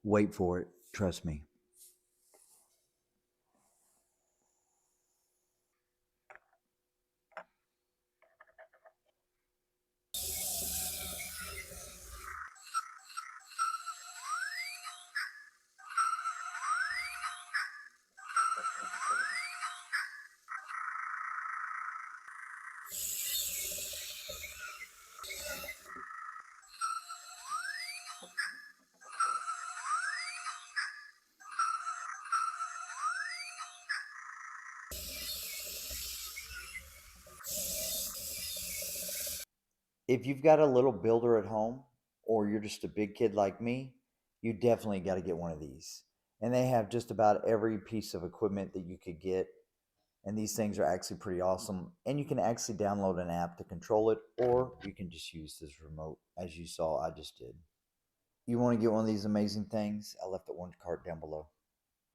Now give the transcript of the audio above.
Wait for it. Trust me. If you've got a little builder at home or you're just a big kid like me, you definitely got to get one of these. And they have just about every piece of equipment that you could get. And these things are actually pretty awesome. And you can actually download an app to control it, or you can just use this remote, as you saw I just did. You want to get one of these amazing things? I left the orange card down below.